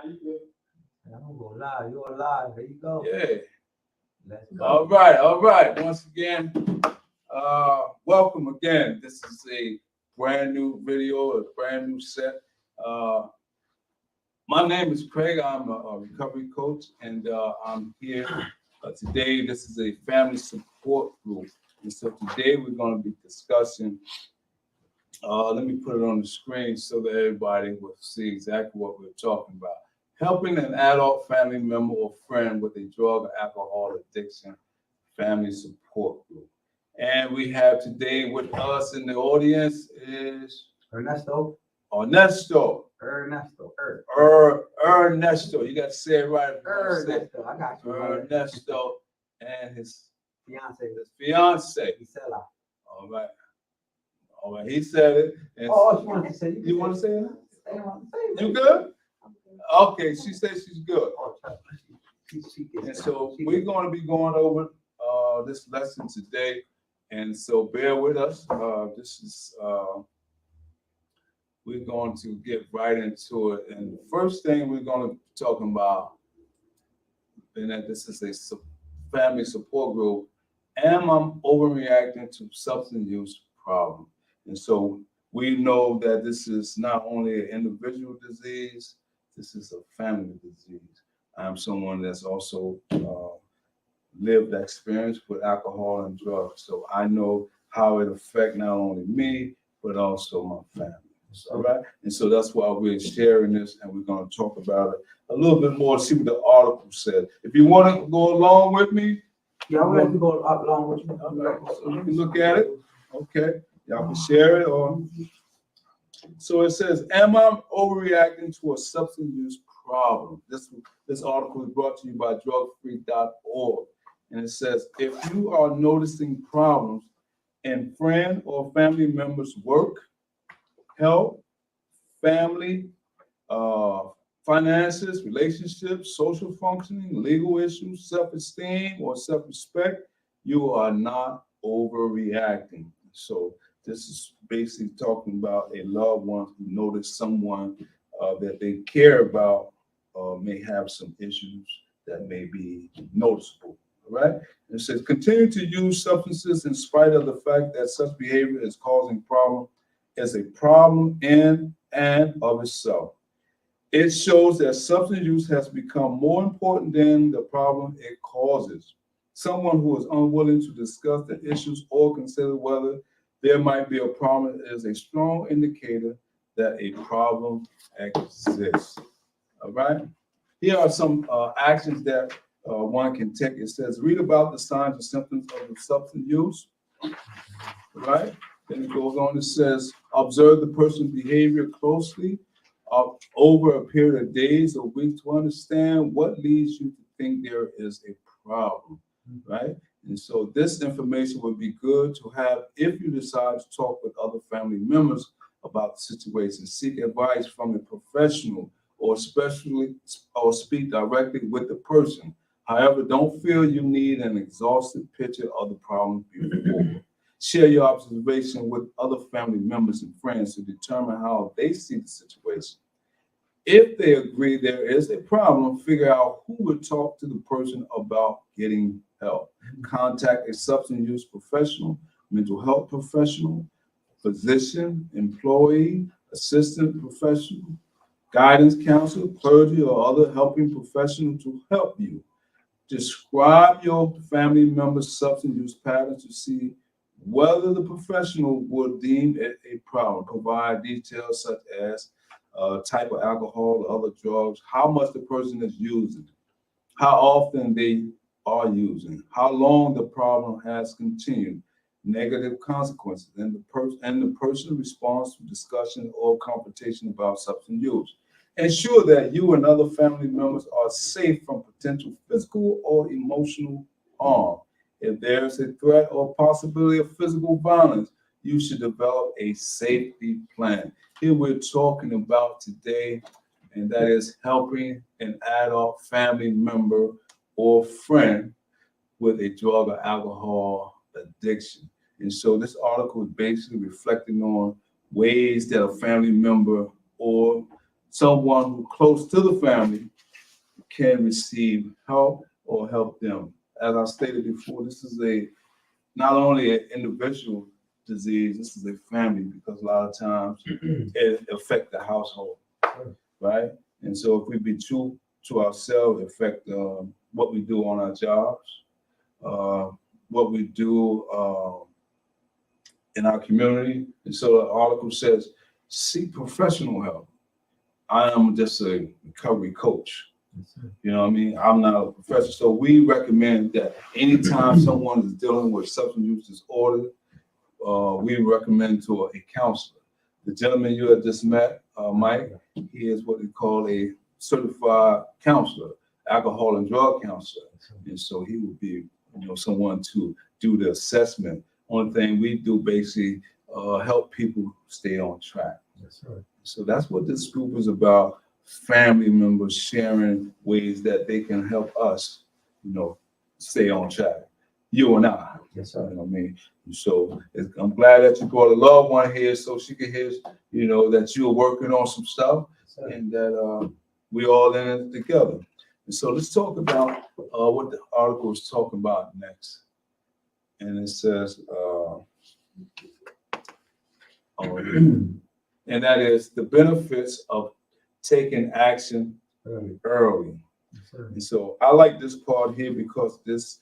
You good? I'm gonna lie, you're alive. Here you go. Yeah. Let's go. All right. Once again, welcome again. This is a brand new video, a brand new set. Uh, my name is Craig. I'm a recovery coach, and I'm here today. This is a family support group, and so today we're going to be discussing. Let me put it on the screen so that everybody will see exactly what we're talking about. Helping an adult family member or friend with a drug or alcohol addiction family support group. And we have today with us in the audience is Ernesto. Ernesto. Ernesto. Ernesto. You got to say it right. Ernesto. I got you. Ernesto and his Fiance. fiance. Gisela. All right. All right. He said it. And Oh, you want to say it? you want to say it? Say You good? Okay, she says she's good. Oh, And so we're going to be going over this lesson today. And so bear with us. We're going to get right into it. And the first thing we're going to be talking about, and that this is a family support group, am I overreacting to substance use problem? And so we know that this is not only an individual disease, this is a family disease. I'm someone that's also lived that experience with alcohol and drugs. So I know how it affects not only me, but also my family. All right. And so that's why we're sharing this, and we're going to talk about it a little bit more, see what the article said. If you want to go along with me, yeah, I'm going to go along with you. right. So you can look at it. Okay. Y'all can share it. So it says, am I overreacting to a substance use problem? This article is brought to you by drugfree.org. And it says, if you are noticing problems in friend or family members' work, health, family, finances, relationships, social functioning, legal issues, self-esteem, or self-respect, you are not overreacting. So this is basically talking about a loved one who noticed someone that they care about may have some issues that may be noticeable. All right. It says continue to use substances in spite of the fact that such behavior is causing problem is a problem in and of itself. It shows that substance use has become more important than the problem it causes. Someone who is unwilling to discuss the issues or consider whether there might be a problem is a strong indicator that a problem exists. All right. Here are some actions that one can take. It says, read about the signs and symptoms of the substance use. Right. Then it goes on. It says, observe the person's behavior closely over a period of days or weeks to understand what leads you to think there is a problem. Right. And so this information would be good to have if you decide to talk with other family members about the situation. Seek advice from a professional or speak directly with the person. However, don't feel you need an exhaustive picture of the problem before. Share your observation with other family members and friends to determine how they see the situation. If they agree there is a problem, figure out who would talk to the person about getting help. Contact a substance use professional, mental health professional, physician, employee, assistant professional, guidance counselor, clergy, or other helping professional to help you. Describe your family member's substance use pattern to see whether the professional would deem it a problem. Provide details such as type of alcohol or other drugs, how much the person is using, how often they are using, how long the problem has continued, negative consequences, and the person responds to discussion or confrontation about substance use. Ensure that you and other family members are safe from potential physical or emotional harm. If there's a threat or possibility of physical violence, you should develop a safety plan. Here we're talking about today, and that is helping an adult family member or friend with a drug or alcohol addiction. And so this article is basically reflecting on ways that a family member or someone who close to the family can receive help or help them. As I stated before, this is not only an individual disease, this is a family because a lot of times it affects the household, right? And so if we be true to ourselves, it affect what we do on our jobs, what we do in our community. And so the article says, seek professional help. I am just a recovery coach. You know what I mean? I'm not a professor. So we recommend that anytime someone is dealing with substance use disorder, we recommend to a counselor. The gentleman you had just met, Mike, he is what we call a certified counselor, alcohol and drug counselor. And so he would be, someone to do the assessment. Only thing we do basically help people stay on track. Yes, sir. So that's what this group is about. Family members sharing ways that they can help us, stay on track. You and I. Yes, You sir. know what I mean? So I'm glad that you brought a loved one here so she can hear, that you're working on some stuff Yes, sir. and that we all in it together. And so let's talk about what the article is talking about next. And it says, and that is the benefits of taking action early. Yes, sir. And so I like this part here because this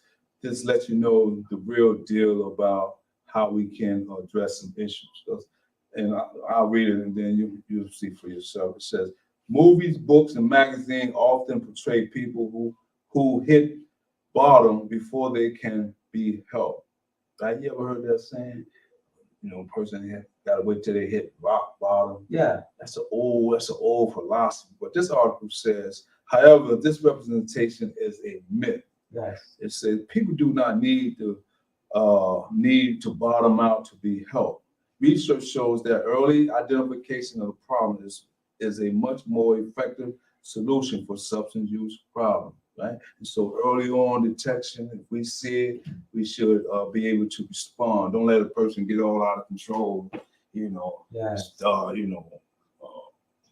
lets you know the real deal about how we can address some issues. And I'll read it and then you'll see for yourself. It says, movies, books, and magazines often portray people who hit bottom before they can be helped. Right? You ever heard that saying? A person gotta wait till they hit rock bottom. Yeah. That's an old philosophy. But this article says, however, this representation is a myth. Yes. It says people do not need to bottom out to be helped. Research shows that early identification of the problem is a much more effective solution for substance use problems, right? And so early on detection, if we see it, we should be able to respond. Don't let a person get all out of control, Yes.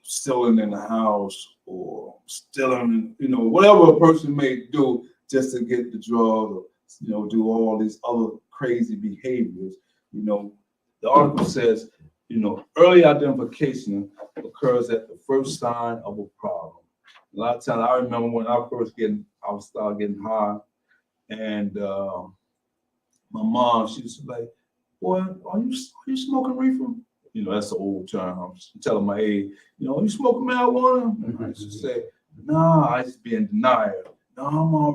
stealing in the house or stealing, whatever a person may do just to get the drug or, do all these other crazy behaviors. The article says, early identification occurs at the first sign of a problem. A lot of times I remember when I started getting high and my mom, she was like, boy, are you smoking reefer? That's the old term. I'm telling my age, are you smoking marijuana? And I used to say, nah, I just be in denial. No, I'm all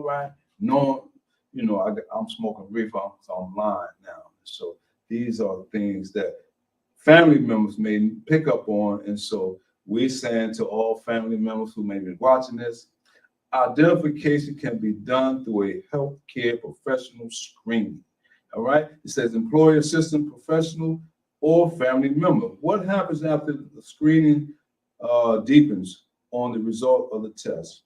right. No, I'm smoking reefer, so I'm lying now. So these are things that family members may pick up on. And so we're saying to all family members who may be watching this, identification can be done through a healthcare professional screening. All right. It says employer, assistant, professional, or family member. What happens after the screening deepens on the result of the test,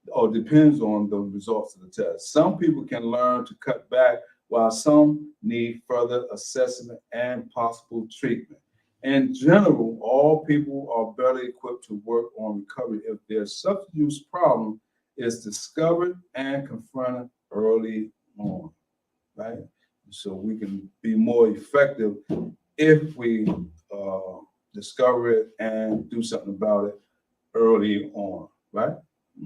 or depends on the results of the test. Some people can learn to cut back, while some need further assessment and possible treatment. In general, all people are better equipped to work on recovery if their substance use problem is discovered and confronted early on, right? So we can be more effective if we discover it and do something about it early on, right?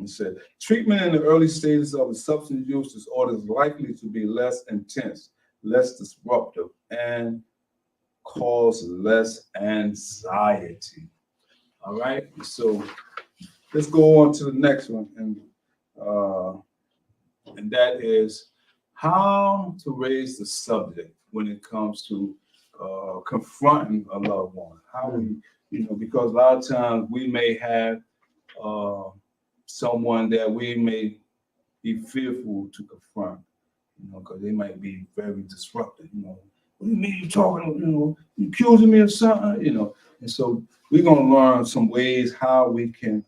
It said, treatment in the early stages of a substance use disorder is likely to be less intense, less disruptive, and cause less anxiety. All right, so let's go on to the next one, and that is how to raise the subject when it comes to confronting a loved one. How we, because a lot of times we may have someone that we may be fearful to confront, because they might be very disruptive. What do you mean you talking? You accusing me of something? And so we're gonna learn some ways how we can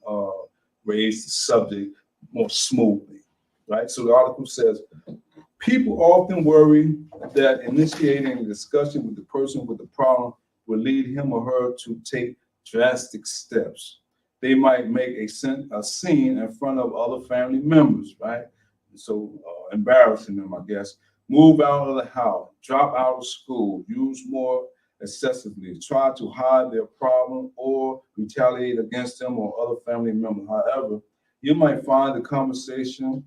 raise the subject more smoothly, right? So the article says, people often worry that initiating a discussion with the person with the problem will lead him or her to take drastic steps. They might make a scene in front of other family members, right? So embarrassing them, I guess. Move out of the house, drop out of school, use more excessively, try to hide their problem or retaliate against them or other family members. However, you might find the conversation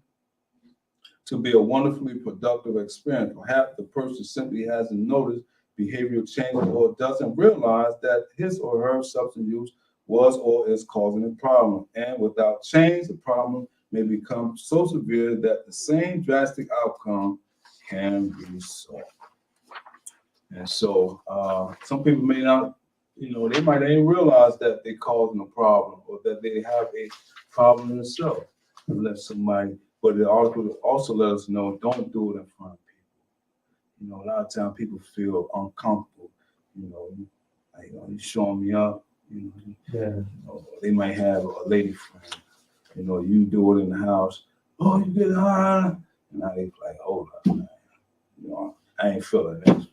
to be a wonderfully productive experience. Perhaps the person simply hasn't noticed behavioral change or doesn't realize that his or her substance use was or is causing a problem. And without change, the problem may become so severe that the same drastic outcome can be solved. And so some people may not, they might not even realize that they're causing a problem or that they have a problem in themselves. Unless somebody, but the article also let us know, don't do it in front of people. A lot of times people feel uncomfortable, like, you showing me up, they might have a lady friend, you do it in the house, oh, you get high, and now they like, hold up, man, I ain't feeling this,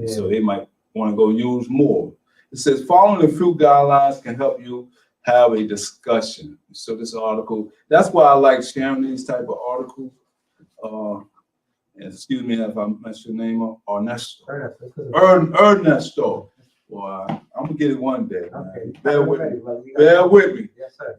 So they might want to go use more. It says following a few guidelines can help you have a discussion. So this article, that's why I like sharing these type of articles. Excuse me if I mess your name up, Ernesto. Ernesto. Well, I'm gonna get it one day. Okay. Bear with me. Bear with me. Yes, sir.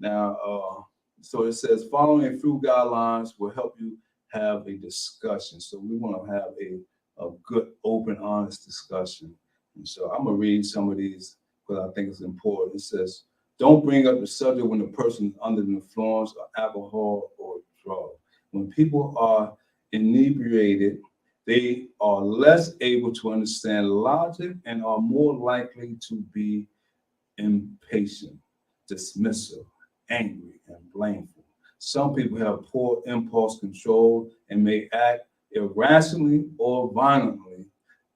Now, so it says following a few guidelines will help you have a discussion. So we want to have a good, open, honest discussion. And so I'm gonna read some of these because I think it's important. It says, don't bring up the subject when the person is under the influence of alcohol or drug. When people are inebriated, they are less able to understand logic and are more likely to be impatient, dismissive, angry, and blameful. Some people have poor impulse control and may act irrationally or violently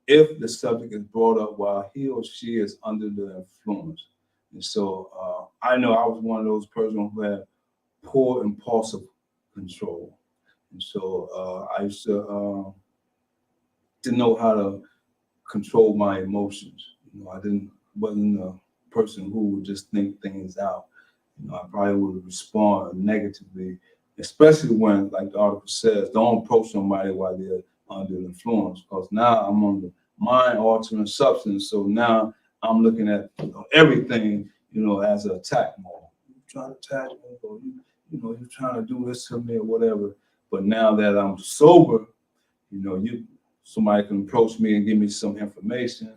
if the subject is brought up while he or she is under the influence. And so I know I was one of those persons who had poor impulsive control. And so I used to didn't know how to control my emotions. I wasn't a person who would just think things out. I probably would respond negatively, especially when, like the article says, don't approach somebody while they're under the influence, because now I'm on the mind-altering substance. So now I'm looking at everything, as an attack mode. You trying to attack me, or you're trying to do this to me or whatever. But now that I'm sober, somebody can approach me and give me some information.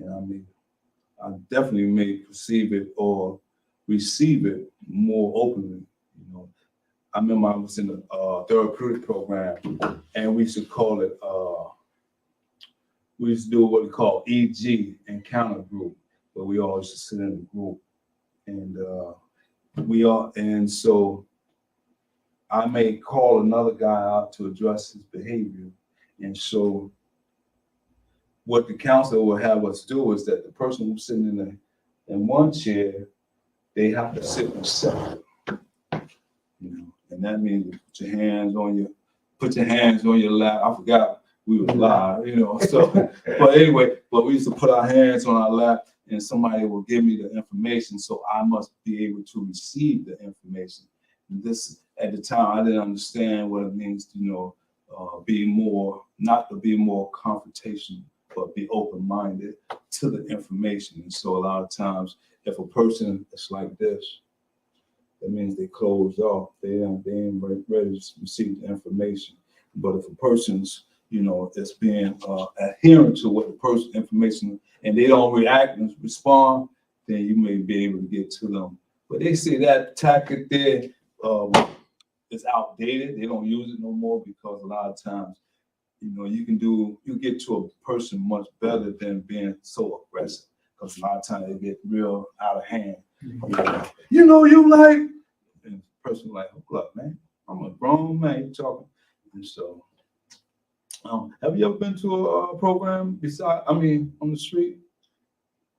I definitely may perceive it or receive it more openly. I remember I was in a therapeutic program, and we used to call it, we used to do what we call EG, encounter group, where we all used to sit in a group. And so I may call another guy out to address his behavior. And so what the counselor will have us do is that the person who's sitting in one chair, they have to sit in separate. And that means you put your hands on your lap. I forgot we was live, So, but anyway, we used to put our hands on our lap, and somebody will give me the information, so I must be able to receive the information. And this, at the time, I didn't understand what it means to, not to be more confrontational, but be open-minded to the information. And so a lot of times, if a person is like this, that means they closed off. They ain't ready to receive the information. But if a person's, is being adherent to what the person's information, and they don't react and respond, then you may be able to get to them. But they say that tactic there is outdated. They don't use it no more because a lot of times, you get to a person much better than being so aggressive. Because a lot of times they get real out of hand. You like, and the person like, hold up, man, I'm a grown man, you talking. And so, have you ever been to a program on the street?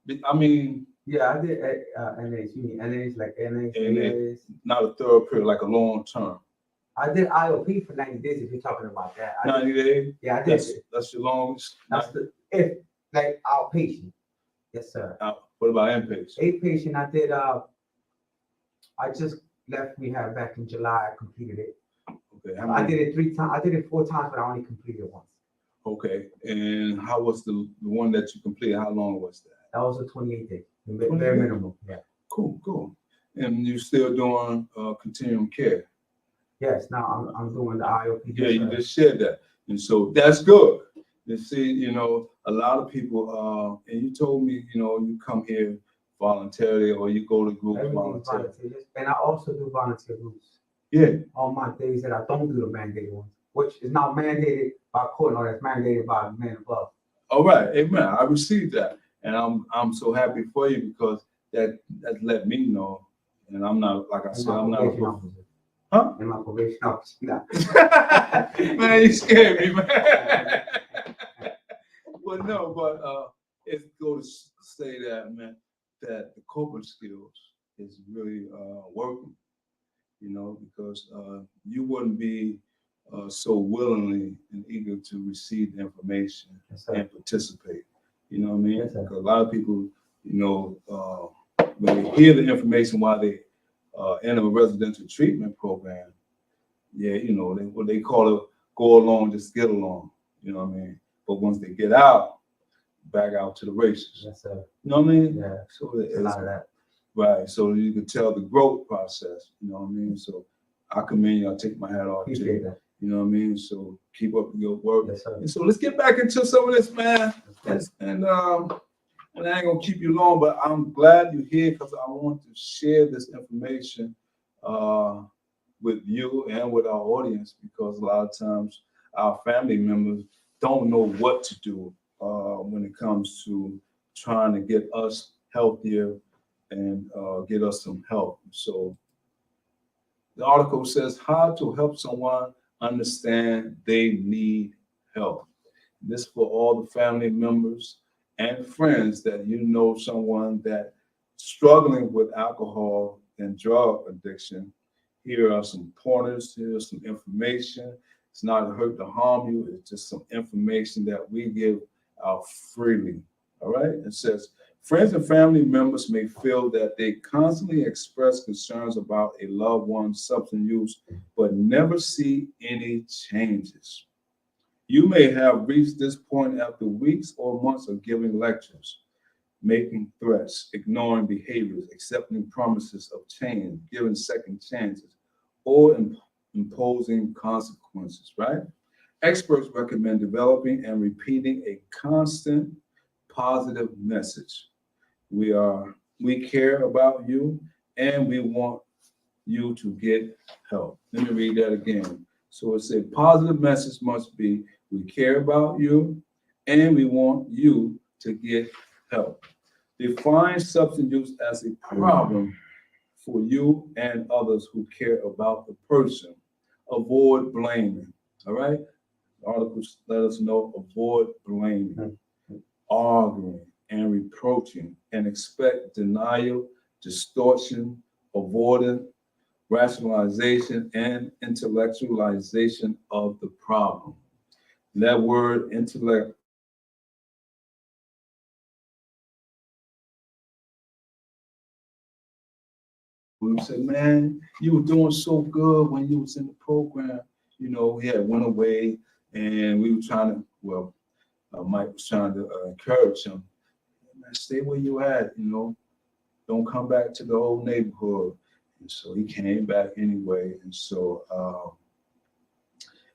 Yeah, I did NH. You mean NH, like NH? Not a third like a long term. I did IOP for 90 days, if you're talking about that. 90 days? Yeah, I did. That's your longest? That's like outpatient. Yes, sir. What about inpatient? 8 patient, I did, I just left rehab back in July, I completed it. Okay, how I many? did it 3 times, I did it 4 times, but I only completed it once. Okay, and how was the one that you completed? How long was that? That was a 28-day, 28? very minimal, yeah. Cool. And you still doing continuum care? Yes, now I'm doing the IOP. Yeah, you just shared that, and so that's good. You see, you know, a lot of people, and you told me, you know, you come here voluntarily or you go to groups Everything's voluntarily. volunteer, and I also do volunteer groups Yeah, on my days that I don't do the mandated ones, which is not mandated by court, no, that's mandated by the man above. all right, amen. I received that, and I'm so happy for you because that let me know, and I'm not, like I And said, my I'm not probation a officer. huh? And my probation officer. Nah. Man, you scared me, man. But no, it's go to say that, man, that the coping skills is really working, you know, because you wouldn't be so willingly and eager to receive the information Yes, sir. and participate. You know what I mean? Yes, sir. Because a lot of people, you know, when they hear the information while they in a residential treatment program, yeah, you know, what they call it, go along, just get along. You know what I mean? But once they get out, back out to the races. Yes, sir. You know what I mean? Yeah, So it's a lot of that. right. So you can tell the growth process. You know what I mean? So I commend you. I take my hat off to Appreciate you. that. You know what I mean? So keep up the good work. Yes, sir. And so let's get back into some of this, man. And I ain't gonna keep you long, but I'm glad you're here because I want to share this information with you and with our audience, because a lot of times our family members don't know what to do when it comes to trying to get us healthier and get us some help. So the article says how to help someone understand they need help. This for all the family members and friends that you know someone that struggling with alcohol and drug addiction. Here are some pointers, here's some information. It's not to hurt to harm you, it's just some information that we give out freely. All right. It says friends and family members may feel that they constantly express concerns about a loved one's substance use, but never see any changes. You may have reached this point after weeks or months of giving lectures, making threats, ignoring behaviors, accepting promises of change, giving second chances, or imposing consequences, right? Experts recommend developing and repeating a constant positive message. We care about you and we want you to get help. Let me read that again. So it's a positive message must be, we care about you and we want you to get help. Define substance use as a problem for you and others who care about the person. Avoid blaming. All right. The articles let us know, avoid blaming, arguing, and reproaching, and expect denial, distortion, avoidance, rationalization, and intellectualization of the problem. That word intellect we would say, man, you were doing so good when you was in the program. You know, we had went away and we were trying to, well, Mike was trying to encourage him, man, stay where you at, you know, don't come back to the old neighborhood. And so he came back anyway. And so,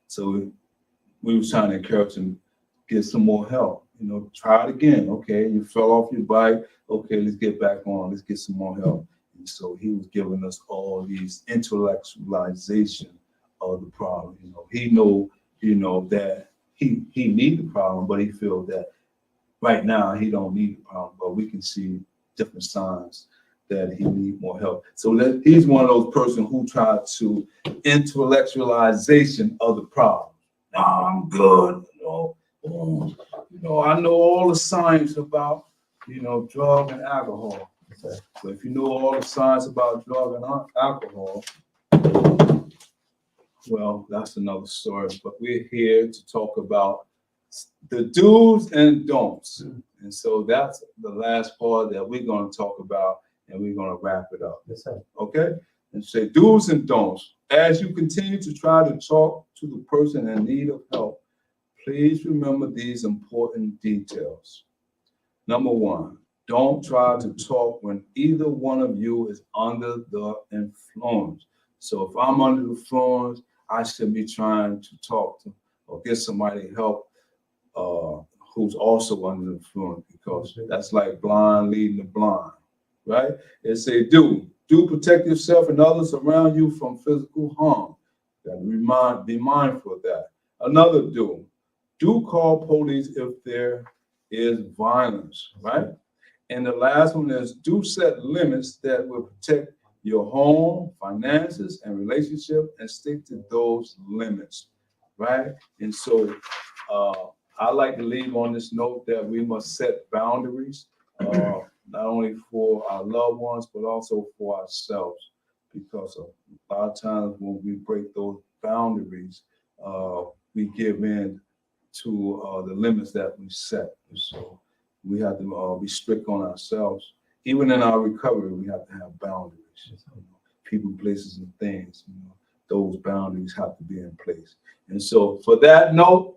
so we were trying to encourage him, get some more help, you know, try it again. Okay, you fell off your bike. Okay, let's get back on, let's get some more help. And so he was giving us all these intellectualization of the problem. You know, he know that he need the problem, but he feel that right now he don't need the problem. But we can see different signs that he need more help. So that he's one of those person who tried to intellectualization of the problem. Nah, I'm good. You know, I know all the science about, you know, drug and alcohol. So if you know all the science about drug and alcohol, well, that's another story. But we're here to talk about the do's and don'ts. And so that's the last part that we're going to talk about, and we're going to wrap it up. Yes, sir. Okay? And say do's and don'ts. As you continue to try to talk to the person in need of help, please remember these important details. Number one, don't try to talk when either one of you is under the influence. So if I'm under the influence, I should be trying to talk to or get somebody help who's also under the influence, because that's like blind leading the blind, right? It say do protect yourself and others around you from physical harm. Be mindful of that. Another do call police if there is violence, right? And the last one is do set limits that will protect your home, finances, and relationship, and stick to those limits, right? And so I like to leave on this note that we must set boundaries, not only for our loved ones, but also for ourselves, because a lot of times when we break those boundaries, we give in to the limits that we set. And so we have to be strict on ourselves. Even in our recovery, we have to have boundaries. People, places, and things, those boundaries have to be in place. And so for that note,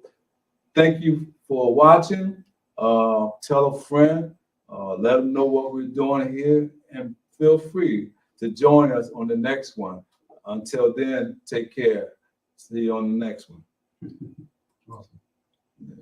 thank you for watching. Tell a friend, let them know what we're doing here, and feel free to join us on the next one. Until then, take care. See you on the next one. Awesome. Yeah.